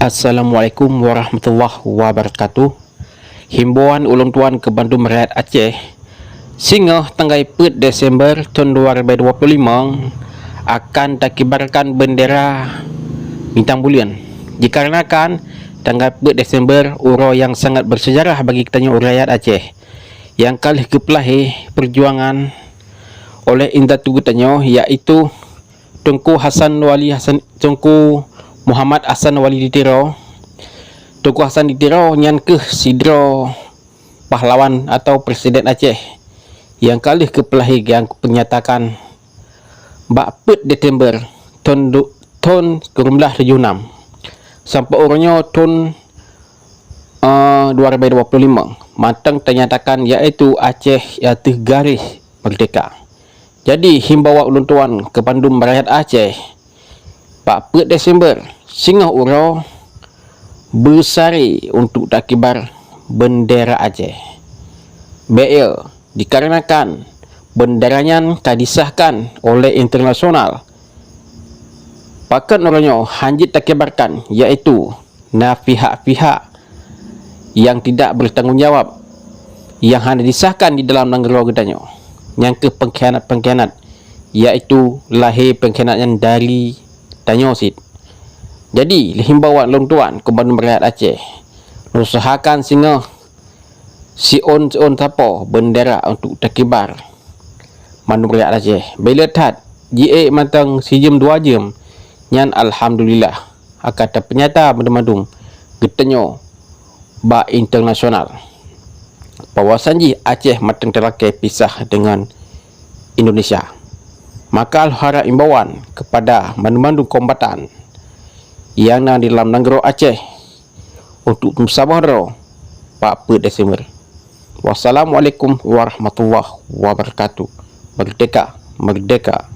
Assalamualaikum warahmatullahi wabarakatuh. Himbauan ulun tuan ke Bandung Rakyat Aceh sehingga tanggal 4 Desember tahun 2025 akan dikibarkan bendera bintang bulan. Dikarenakan tanggal 4 Desember uro yang sangat bersejarah bagi kita rakyat Aceh, yang kali kepelahi perjuangan oleh indah tugu tanyo, iaitu Tunku Muhammad Hasan Wali Ditiro. Tunku Hasan Ditiro nyan ke sidro pahlawan atau presiden Aceh yang kali kepelahi yang penyatakan bak 4 Desember tahun 2076 sampai orangnya tahun 2025 matang ternyatakan, iaitu Aceh yaitu garis merdeka. Jadi himbauan ulun tuan ke Bandung Rakyat Aceh 4 Desember singa uro bersari untuk takibar bendera Aceh. BL dikarenakan benderanya disahkan oleh internasional, pakan orangnya hanjit takibarkan, iaitu pihak-pihak yang tidak bertanggungjawab yang hanya disahkan di dalam negara kita yang ke pengkhianat-pengkhianat, iaitu lahir pengkhianatan dari Tanyosit. Jadi himbauan ulun tuan ke Bandung Rakyat Aceh, usahakan singa on tapo bendera untuk takibar Bandung Rakyat Aceh. Bila tat GA matang sejam 2 jam nyan alhamdulillah akan terpenyata Bandung getanyo ba internasional pawasan ji Aceh matang terakai pisah dengan Indonesia. Maka harap imbauan kepada mandu-mandu kombatan yang di dalam negara Aceh untuk musyawarah 4 Desember. Wassalamualaikum warahmatullahi wabarakatuh. Merdeka, merdeka.